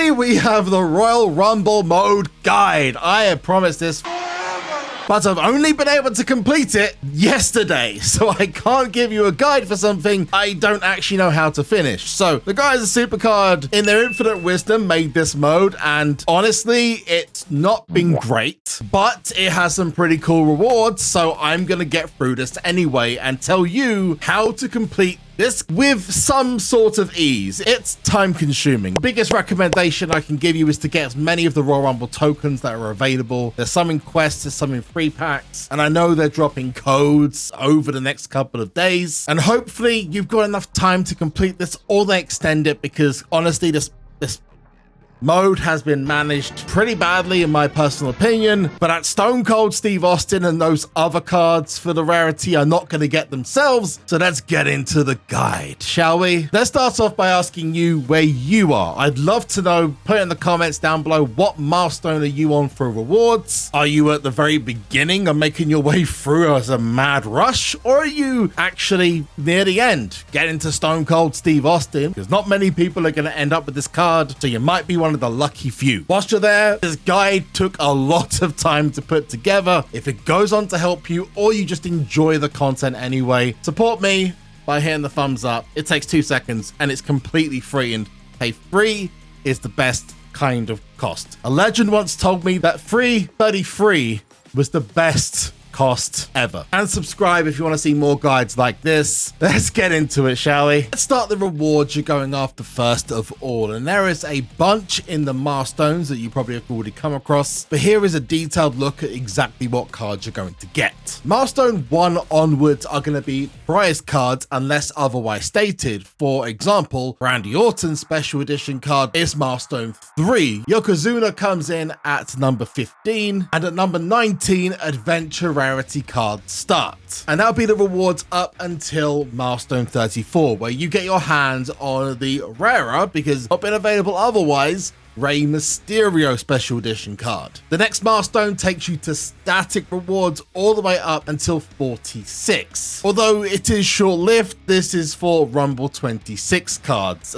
Finally, we have the Royal Rumble mode guide. I have promised this, but I've only been able to complete it yesterday, so I can't give you a guide for something I don't actually know how to finish. So the guys at SuperCard, in their infinite wisdom, made this mode, and honestly, it's not been great, but it has some pretty cool rewards, so I'm gonna get through this anyway and tell you how to complete this with some sort of ease. It's time consuming. The biggest recommendation I can give you is to get as many of the Royal Rumble tokens that are available. There's some in quests, there's some in free packs, and I know they're dropping codes over the next couple of days. And hopefully you've got enough time to complete this, or they extend it, because honestly, this mode has been managed pretty badly in my personal opinion, but at Stone Cold Steve Austin and those other cards for the rarity are not going to get themselves, so let's get into the guide, shall we? Let's start off by asking you where you are. I'd love to know, put in the comments down below, what milestone are you on for rewards? Are you at the very beginning and making your way through as a mad rush, or are you actually near the end, getting to Stone Cold Steve Austin? Because not many people are going to end up with this card, so you might be one of the lucky few. Whilst you're there, this guide took a lot of time to put together. If it goes on to help you, or you just enjoy the content anyway, support me by hitting the thumbs up. It takes 2 seconds and it's completely free, and hey, free is the best kind of cost. A legend once told me that 333 was the best cost ever. And subscribe if you want to see more guides like this. Let's get into it, shall we? Let's start the rewards you're going after first of all, and there is a bunch in the milestones that you probably have already come across, but here is a detailed look at exactly what cards you're going to get. Milestone 1 onwards are going to be prize cards unless otherwise stated. For example, Randy Orton's special edition card is milestone 3. Yokozuna comes in at number 15, and at number 19, Adventure rarity card starts, and that'll be the rewards up until milestone 34, where you get your hands on the rarer, because not been available otherwise, Rey Mysterio special edition card. The next milestone takes you to static rewards all the way up until 46. Although it is short-lived, this is for Rumble 26 cards,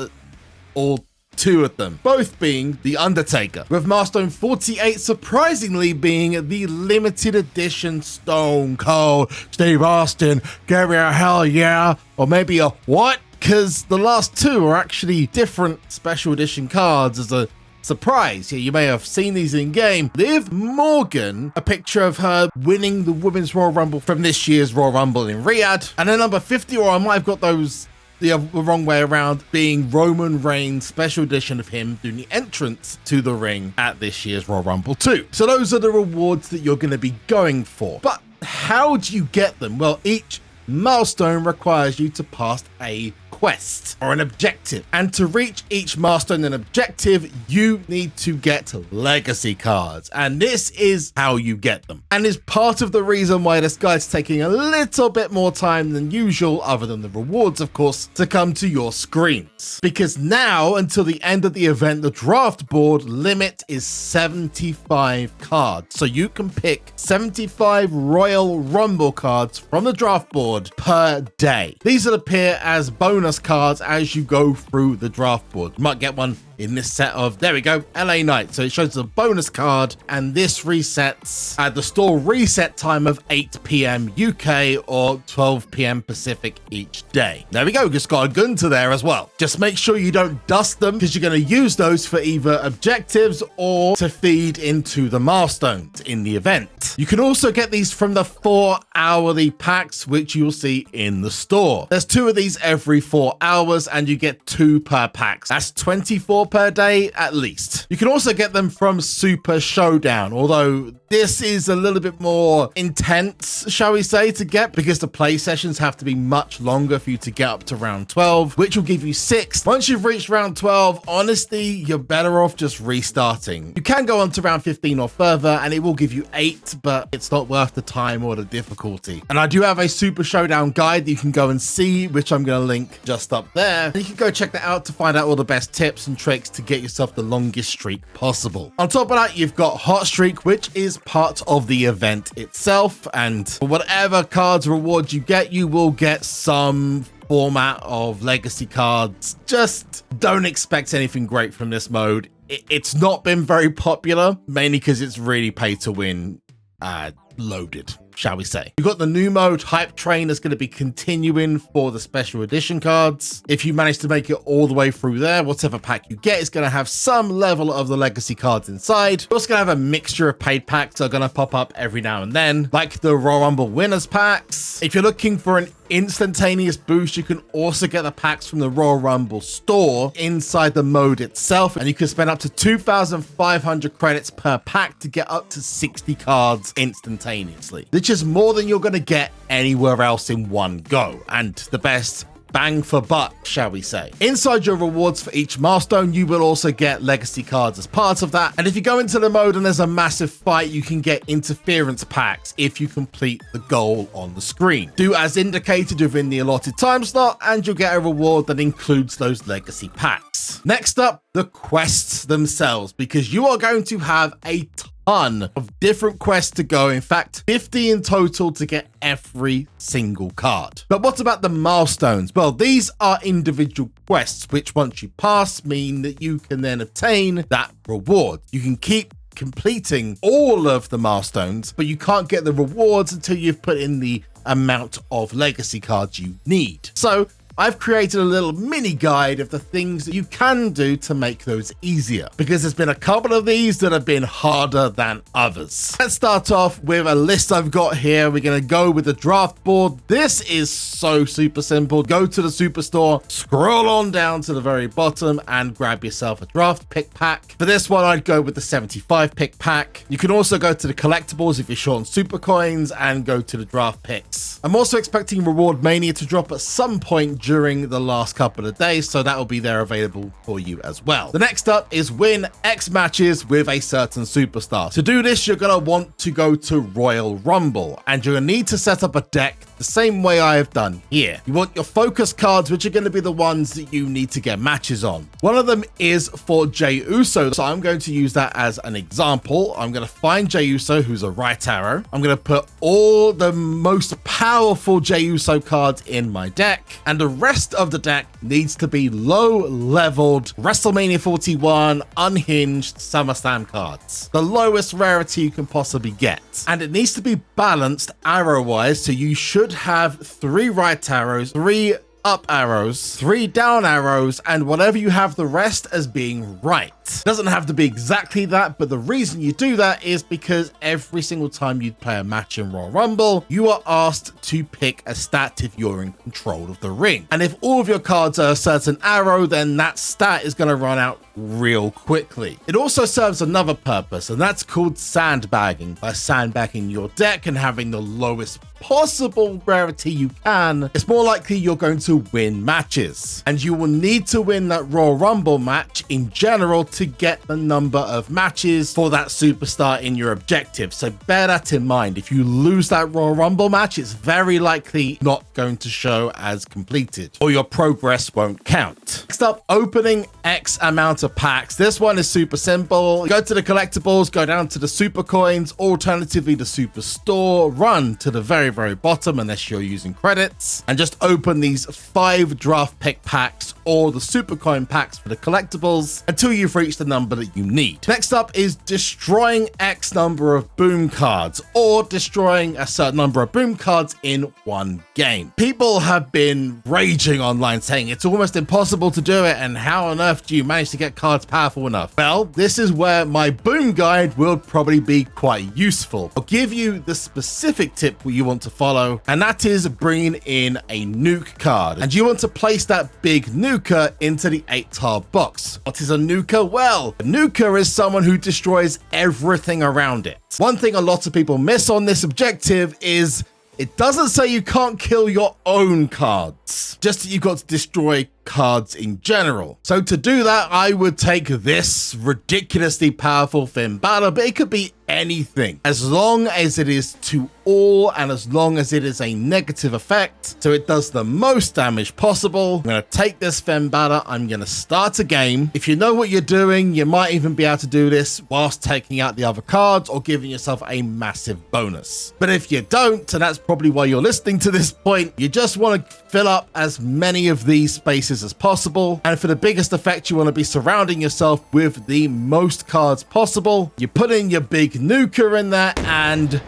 all 2 of them, both being The Undertaker, with milestone 48 surprisingly being the limited edition Stone Cold Steve Austin. Give me a hell yeah, or maybe a what? Because the last 2 are actually different special edition cards as a surprise. Yeah, you may have seen these in game. Liv Morgan, a picture of her winning the Women's Royal Rumble from this year's Royal Rumble in Riyadh, and then number 50, or I might have got those the wrong way around, being Roman Reigns special edition of him doing the entrance to the ring at this year's Royal Rumble 2. So those are the rewards that you're going to be going for. But how do you get them? Well, each milestone requires you to pass a quest or an objective, and to reach each milestone and objective you need to get legacy cards, and this is how you get them, and is part of the reason why this guide's taking a little bit more time than usual, other than the rewards of course, to come to your screens, because now until the end of the event the draft board limit is 75 cards, so you can pick 75 Royal Rumble cards from the draft board per day. These will appear as bonus cards as you go through the draft board. You might get one in this set of, there we go, LA Knight. So it shows a bonus card, and this resets at the store reset time of 8 p.m. UK or 12 p.m. Pacific each day. There we go, just got a gun to there as well. Just make sure you don't dust them, because you're going to use those for either objectives or to feed into the milestones in the event. You can also get these from the 4 hourly packs, which you'll see in the store. There's 2 of these every 4 hours, and you get 2 per packs. That's 24 per day at least. You can also get them from Super Showdown, although this is a little bit more intense, shall we say, to get, because the play sessions have to be much longer for you to get up to round 12, which will give you 6. Once you've reached round 12, honestly, you're better off just restarting. You can go on to round 15 or further, and it will give you 8, but it's not worth the time or the difficulty. And I do have a Super Showdown guide that you can go and see, which I'm going to link just up there. And you can go check that out to find out all the best tips and tricks to get yourself the longest streak possible. On top of that, you've got Hot Streak, which is part of the event itself, and for whatever cards rewards you get, you will get some format of legacy cards. Just don't expect anything great from this mode. It's not been very popular, mainly because it's really pay to win loaded, shall we say. You've got the new mode, Hype Train, that's going to be continuing for the special edition cards. If you manage to make it all the way through there, whatever pack you get is going to have some level of the legacy cards inside. You're also going to have a mixture of paid packs that are going to pop up every now and then, like the Royal Rumble winners packs. If you're looking for an instantaneous boost, you can also get the packs from the Royal Rumble store inside the mode itself, and you can spend up to 2,500 credits per pack to get up to 60 cards instantaneously, which is more than you're going to get anywhere else in one go, and the best bang for buck, shall we say. Inside your rewards for each milestone, you will also get legacy cards as part of that. And if you go into the mode and there's a massive fight, you can get interference packs if you complete the goal on the screen. Do as indicated within the allotted time slot, and you'll get a reward that includes those legacy packs. Next up, the quests themselves, because you are going to have a ton of different quests to go. In fact, 50 in total to get every single card. But what about the milestones? Well, these are individual quests, which once you pass mean that you can then obtain that reward. You can keep completing all of the milestones, but you can't get the rewards until you've put in the amount of legacy cards you need. So I've created a little mini guide of the things that you can do to make those easier, because there's been a couple of these that have been harder than others. Let's start off with a list I've got here. We're going to go with the draft board. This is so super simple. Go to the Superstore, scroll on down to the very bottom and grab yourself a draft pick pack. For this one, I'd go with the 75 pick pack. You can also go to the collectibles if you're short on super coins and go to the draft picks. I'm also expecting Reward Mania to drop at some point during the last couple of days, so that will be there available for you as well. The next up is win X matches with a certain superstar. To do this, you're going to want to go to Royal Rumble, and you're going to need to set up a deck the same way I have done here. You want your focus cards, which are going to be the ones that you need to get matches on. One of them is for Jey Uso, so I'm going to use that as an example. I'm going to find Jey Uso, who's a right arrow. I'm going to put all the most powerful Jey Uso cards in my deck, and the rest of the deck needs to be low-leveled WrestleMania 41 unhinged SummerSlam cards, the lowest rarity you can possibly get. And it needs to be balanced arrow-wise, so you should have 3 right arrows, 3 up arrows, 3 down arrows, and whatever you have the rest as being right. Doesn't have to be exactly that, but the reason you do that is because every single time you play a match in Royal Rumble, you are asked to pick a stat if you're in control of the ring. And if all of your cards are a certain arrow, then that stat is going to run out real quickly. It also serves another purpose, and that's called sandbagging. By sandbagging your deck and having the lowest possible rarity you can, it's more likely you're going to win matches. And you will need to win that Royal Rumble match in general to get the number of matches for that superstar in your objective. So bear that in mind. If you lose that Royal Rumble match, it's very likely not going to show as completed, or your progress won't count. Next up, opening X amount of packs. This one is super simple. Go to the collectibles, go down to the super coins, alternatively the Superstore, run to the very bottom unless you're using credits, and just open these 5 draft pick packs or the super coin packs for the collectibles until you've reached the number that you need. Next up is destroying X number of boom cards, or destroying a certain number of boom cards in one game. People have been raging online saying it's almost impossible to do it, and how on earth do you manage to get cards powerful enough? Well, this is where my boom guide will probably be quite useful. I'll give you the specific tip you want to follow, and that is bringing in a nuke card, and you want to place that big nuker into the 8-tile box. What is a nuker? Well, a nuker is someone who destroys everything around it. One thing a lot of people miss on this objective is it doesn't say you can't kill your own cards, just that you've got to destroy cards in general. So to do that, I would take this ridiculously powerful Finn Balor, but it could be anything, as long as it is to all and as long as it is a negative effect, so it does the most damage possible. I'm going to take this Finn Balor, I'm going to start a game. If you know what you're doing, you might even be able to do this whilst taking out the other cards or giving yourself a massive bonus. But if you don't, and that's probably why you're listening to this point, you just want to fill up as many of these spaces as possible, and for the biggest effect, you want to be surrounding yourself with the most cards possible. You put in your big nuker in there and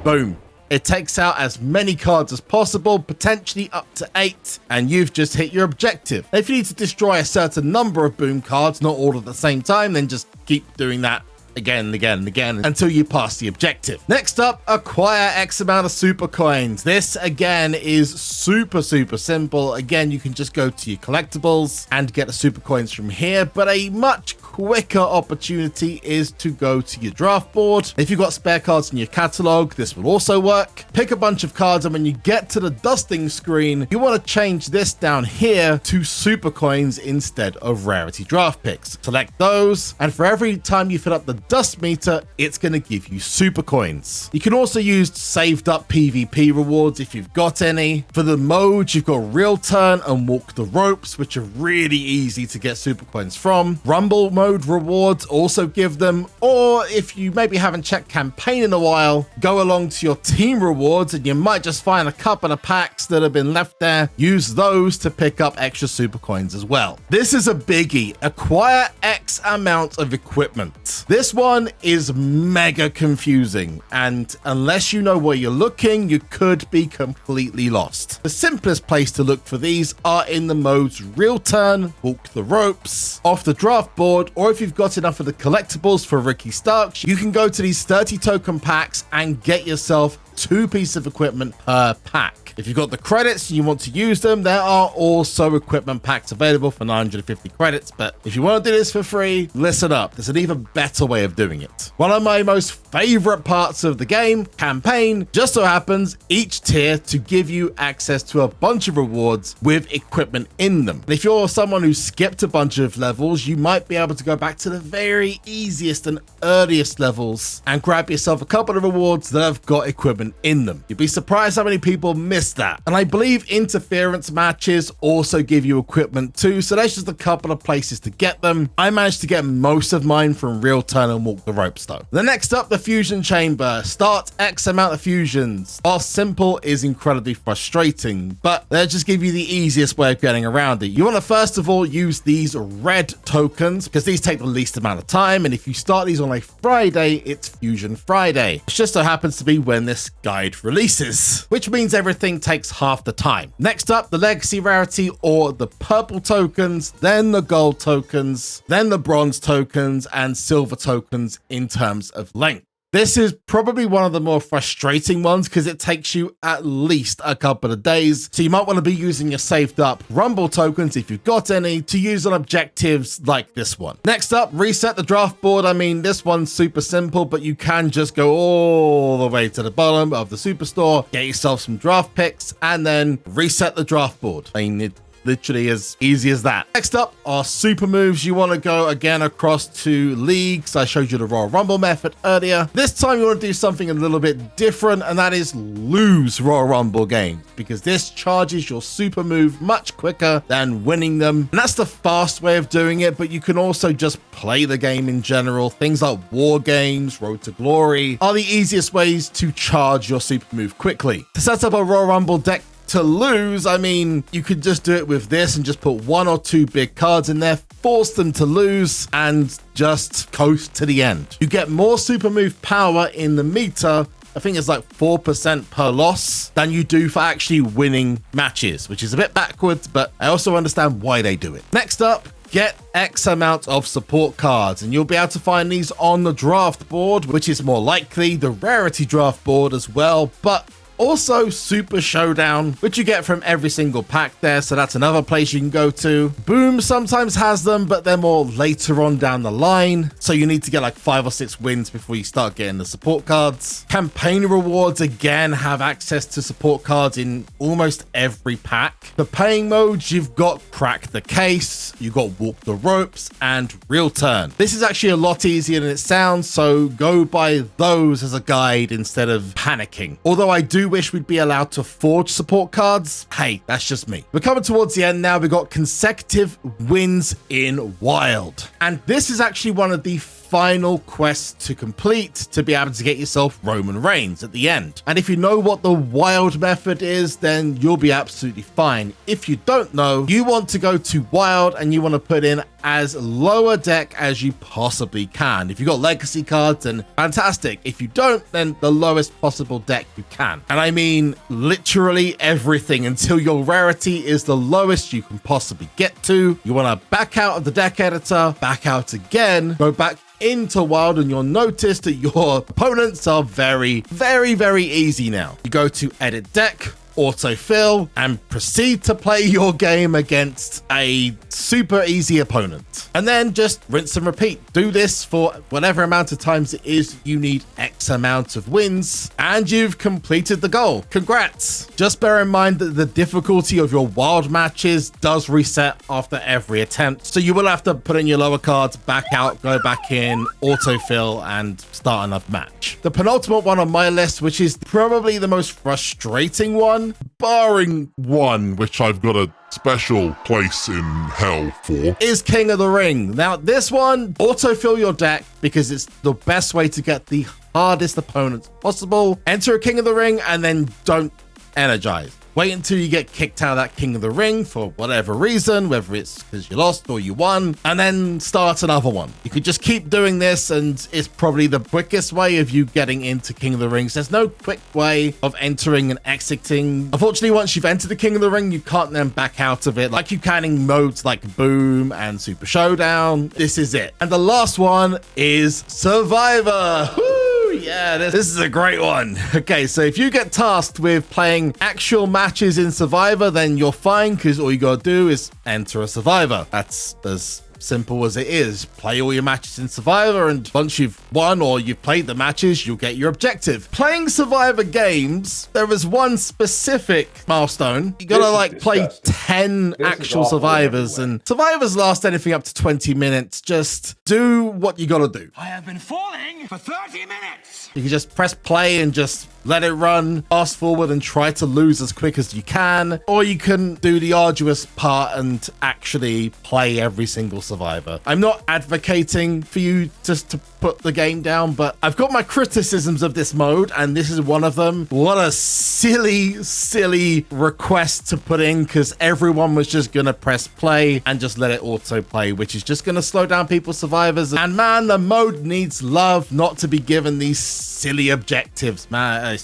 boom, it takes out as many cards as possible, potentially up to 8, and you've just hit your objective. If you need to destroy a certain number of boom cards, not all at the same time, then just keep doing that again and again and again until you pass the objective. Next up, acquire X amount of super coins. This again is super simple. Again, you can just go to your collectibles and get the super coins from here, but a much quicker opportunity is to go to your draft board. If you've got spare cards in your catalog, this will also work. Pick a bunch of cards, and when you get to the dusting screen, you want to change this down here to super coins instead of rarity draft picks. Select those, and for every time you fill up the dust meter, it's going to give you super coins. You can also use saved up PvP rewards if you've got any. For the modes, you've got Real Turn and Walk the Ropes, which are really easy to get super coins from. Rumble mode rewards also give them, or if you maybe haven't checked campaign in a while, go along to your team rewards and you might just find a couple of packs that have been left there. Use those to pick up extra super coins as well. This is a biggie. Acquire X amount of equipment. This one is mega confusing, and unless you know where you're looking, you could be completely lost. The simplest place to look for these are in the modes Real Turn, Walk the Ropes, off the draft board, or if you've got enough of the collectibles for Ricky Starks, you can go to these 30 token packs and get yourself 2 pieces of equipment per pack. If you've got the credits and you want to use them, there are also equipment packs available for 950 credits, but if you want to do this for free, listen up, there's an even better way of doing it. One of my most favorite parts of the game, campaign, just so happens each tier to give you access to a bunch of rewards with equipment in them. And if you're someone who skipped a bunch of levels, you might be able to go back to the very easiest and earliest levels and grab yourself a couple of rewards that have got equipment in them. You'd be surprised how many people miss that. And I believe interference matches also give you equipment too, so there's just a couple of places to get them. I managed to get most of mine from Real Turn and Walk the Ropes though. The next up, the fusion chamber. Start X amount of fusions. While simple, is incredibly frustrating, but they'll just give you the easiest way of getting around it. You want to first of all use these red tokens because these take the least amount of time, and if you start these on a Friday, it's Fusion Friday. It just so happens to be when this guide releases, which means everything takes half the time. Next up, the legacy rarity or the purple tokens, then the gold tokens, then the bronze tokens and silver tokens in terms of length. This is probably one of the more frustrating ones because it takes you at least a couple of days. So you might want to be using your saved up Rumble tokens, if you've got any, to use on objectives like this one. Next up, reset the draft board. I mean, this one's super simple, but you can just go all the way to the bottom of the superstore, get yourself some draft picks, and then reset the draft board. I mean, it literally as easy as that. Next up are super moves. You want to go again across to leagues. I showed you the Royal Rumble method earlier. This time you want to do something a little bit different, and that is lose Royal Rumble games, because this charges your super move much quicker than winning them. And that's the fast way of doing it, but you can also just play the game in general. Things like War Games, Road to Glory are the easiest ways to charge your super move quickly. To set up a Royal Rumble deck to lose, I mean, you could just do it with this and just put 1 or 2 big cards in there, force them to lose, and just coast to the end. You get more super move power in the meter, I think it's like 4% per loss, than you do for actually winning matches, which is a bit backwards, but I also understand why they do it. Next up, get X amount of support cards, and you'll be able to find these on the draft board, which is more likely the rarity draft board as well, but Also, Super Showdown, which you get from every single pack there, so that's another place you can go to. Boom sometimes has them, but they're more later on down the line, so you need to get like 5 or 6 wins before you start getting the support cards. Campaign rewards again have access to support cards in almost every pack. The paying modes, you've got Crack the Case, you've got Walk the Ropes, and Real Turn. This is actually a lot easier than it sounds, so go by those as a guide instead of panicking. Although I do wish we'd be allowed to forge support cards. Hey, that's just me. We're coming towards the end now. We've got consecutive wins in Wild. And this is actually one of the final quest to complete to be able to get yourself Roman Reigns at the end. And if you know what the Wild method is, then you'll be absolutely fine. If you don't know, you want to go to Wild and you want to put in as low a deck as you possibly can. If you've got legacy cards, then fantastic. If you don't, then the lowest possible deck you can. And I mean literally everything until your rarity is the lowest you can possibly get to. You want to back out of the deck editor, back out again, go back into Wild, and you'll notice that your opponents are very, very, very easy now. You go to edit deck, autofill, and proceed to play your game against a super easy opponent. And then just rinse and repeat. Do this for whatever amount of times it is you need X amount of wins, and you've completed the goal. Congrats. Just bear in mind that the difficulty of your Wild matches does reset after every attempt, so you will have to put in your lower cards, back out, go back in, autofill, and start another match. The penultimate one on my list, which is probably the most frustrating one, barring one which I've got a special place in hell for, is King of the Ring. Now this one, autofill your deck because it's the best way to get the hardest opponents possible. Enter a King of the Ring and then don't energize. Wait until you get kicked out of that King of the Ring for whatever reason, whether it's because you lost or you won, and then start another one. You could just keep doing this, and it's probably the quickest way of you getting into King of the Rings. There's no quick way of entering and exiting. Unfortunately, once you've entered the King of the Ring, you can't then back out of it like you can in modes like Boom and Super Showdown. This is it. And the last one is Survivor. Woo! Yeah, this is a great one. Okay, so if you get tasked with playing actual matches in Survivor, then you're fine, because all you gotta do is enter a Survivor. That's as simple as it is. Play all your matches in Survivor, and once you've won or you've played the matches, you'll get your objective. Playing Survivor games, there is one specific milestone. You gotta like play 10 actual Survivors, and Survivors last anything up to 20 minutes. Just do what you gotta do. I have been falling for 30 minutes. You can just press play and just let it run, fast forward and try to lose as quick as you can, or you can do the arduous part and actually play every single Survivor. I'm not advocating for you just to put the game down, but I've got my criticisms of this mode, and this is one of them. What a silly request to put in, because everyone was just gonna press play and just let it autoplay, which is just gonna slow down people's Survivors. And man, the mode needs love, not to be given these silly objectives, man.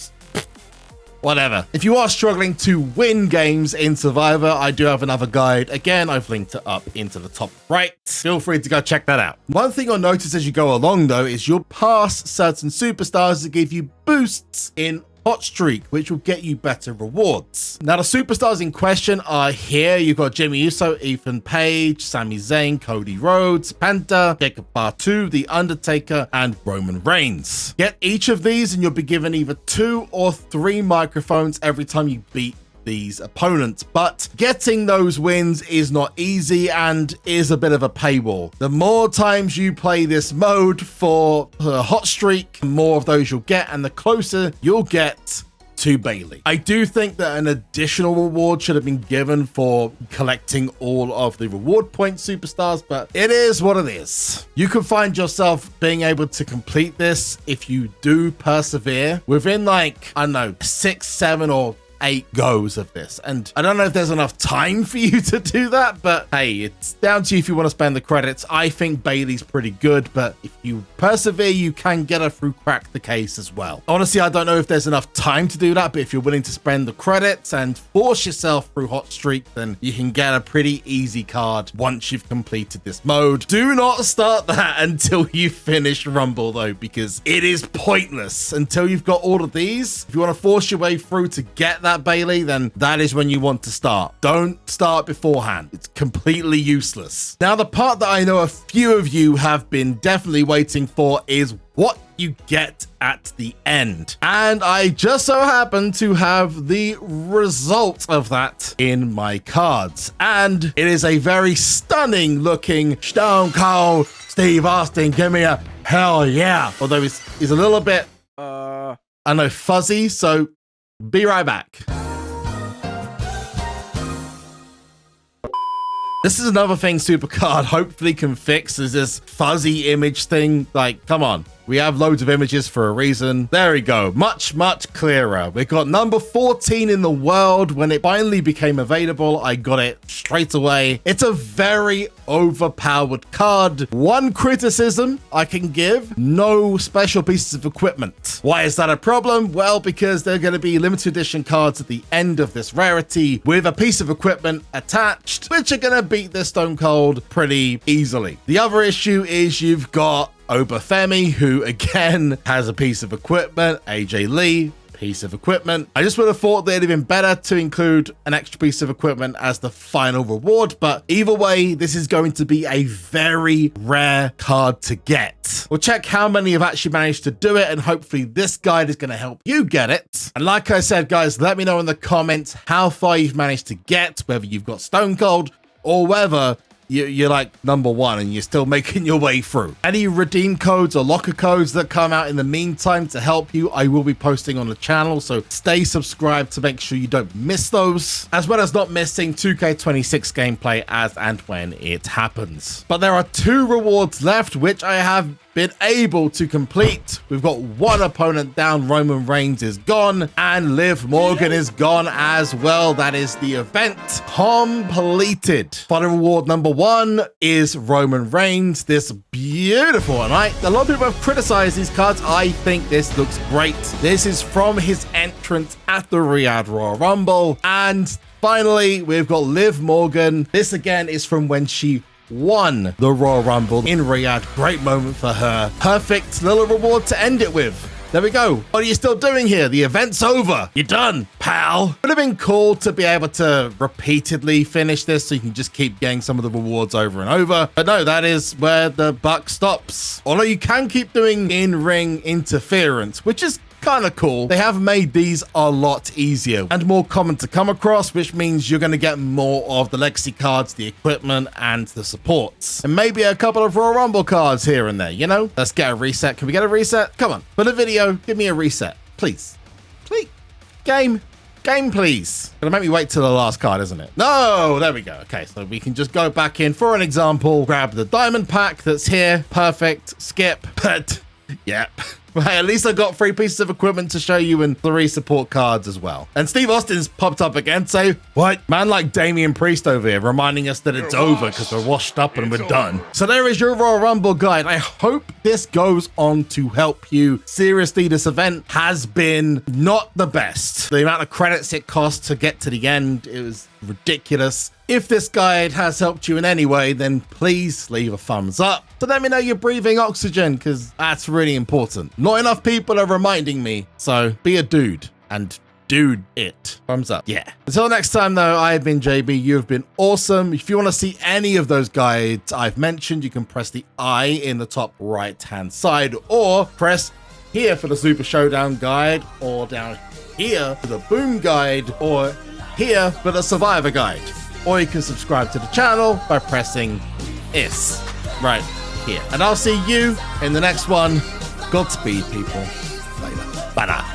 Whatever. If you are struggling to win games in Survivor, I do have another guide. Again, I've linked it up into the top right. Feel free to go check that out. One thing you'll notice as you go along, though, is you'll pass certain superstars that give you boosts in Hot Streak, which will get you better rewards. Now, the superstars in question are here. You've got Jimmy Uso, Ethan Page, Sami Zayn, Cody Rhodes, Penta, Jacob Bartu, The Undertaker, and Roman Reigns. Get each of these and you'll be given either 2 or 3 microphones every time you beat these opponents, but getting those wins is not easy and is a bit of a paywall. The more times you play this mode for a hot streak, the more of those you'll get, and the closer you'll get to Bayley. I do think that an additional reward should have been given for collecting all of the reward point superstars, but it is what it is. You can find yourself being able to complete this if you do persevere within, like, I don't know, 6, 7, or 8 goes of this. And I don't know if there's enough time for you to do that, but hey, it's down to you if you want to spend the credits. I think Bayley's pretty good, but if you persevere, you can get her through Crack the Case as well. Honestly, I don't know if there's enough time to do that, but if you're willing to spend the credits and force yourself through Hot Streak, then you can get a pretty easy card once you've completed this mode. Do not start that until you finish Rumble though, because it is pointless until you've got all of these. If you want to force your way through to get that Bayley, then that is when you want to start. Don't start beforehand. It's completely useless. Now, the part that I know a few of you have been definitely waiting for is what you get at the end. And I just so happen to have the result of that in my cards. And it is a very stunning looking Stone Cold Steve Austin. Give me a hell yeah. Although he's a little bit, I know, fuzzy. So be right back. This is another thing SuperCard hopefully can fix, is this fuzzy image thing. Like, come on. We have loads of images for a reason. There we go. Much, much clearer. We got number 14 in the world. When it finally became available, I got it straight away. It's a very overpowered card. One criticism I can give: no special pieces of equipment. Why is that a problem? Well, because they're going to be limited edition cards at the end of this rarity with a piece of equipment attached, which are going to beat this Stone Cold pretty easily. The other issue is you've got Obafemi, who again has a piece of equipment. AJ Lee, piece of equipment. I just would have thought that it'd have been better to include an extra piece of equipment as the final reward, but either way, this is going to be a very rare card to get. We'll check how many have actually managed to do it, and hopefully this guide is going to help you get it. And like I said, guys, let me know in the comments how far you've managed to get, whether you've got Stone Cold or whether you're like number 1 and you're still making your way through. Any redeem codes or locker codes that come out in the meantime to help you, I will be posting on the channel, so stay subscribed to make sure you don't miss those, as well as not missing 2K26 gameplay as and when it happens. But there are 2 rewards left, which I have been able to complete. We've got 1 opponent down. Roman Reigns is gone, and Liv Morgan is gone as well. That is the event completed. Final reward number 1 is Roman Reigns. This beautiful one, right? A lot of people have criticized these cards. I think this looks great. This is from his entrance at the Riyadh Royal Rumble. And finally, we've got Liv Morgan. This again is from when she won the Royal Rumble in Riyadh. Great moment for her. Perfect little reward to end it with. There we go. What are you still doing here? The event's over. You're done, pal. Would have been cool to be able to repeatedly finish this so you can just keep getting some of the rewards over and over. But no, that is where the buck stops. Although you can keep doing in-ring interference, which is kind of cool. They have made these a lot easier and more common to come across, which means you're going to get more of the legacy cards, the equipment, and the supports. And maybe a couple of Royal Rumble cards here and there, you know? Let's get a reset. Can we get a reset? Come on. For the video, give me a reset. Please. Please. Game, please. Gonna make me wait till the last card, isn't it? No, there we go. Okay, so we can just go back in, for an example, grab the diamond pack that's here. Perfect. Skip. But, yep. Right, at least I got 3 pieces of equipment to show you and 3 support cards as well. And Steve Austin's popped up again, so what? Man like Damian Priest over here reminding us that it's over because we're washed up and we're done. So there is your Royal Rumble guide. I hope this goes on to help you. Seriously, this event has been not the best. The amount of credits it cost to get to the end, it was ridiculous. If this guide has helped you in any way, then please leave a thumbs up to let me know you're breathing oxygen, because that's really important. Not enough people are reminding me, so be a dude and dude it. Thumbs up. Yeah. Until next time, though, I have been JB. You have been awesome. If you want to see any of those guides I've mentioned, you can press the I in the top right-hand side, or press here for the Super Showdown guide, or down here for the Boom guide, or here for the Survivor guide. Or you can subscribe to the channel by pressing this right here. And I'll see you in the next one. Godspeed, people. Later. Bye.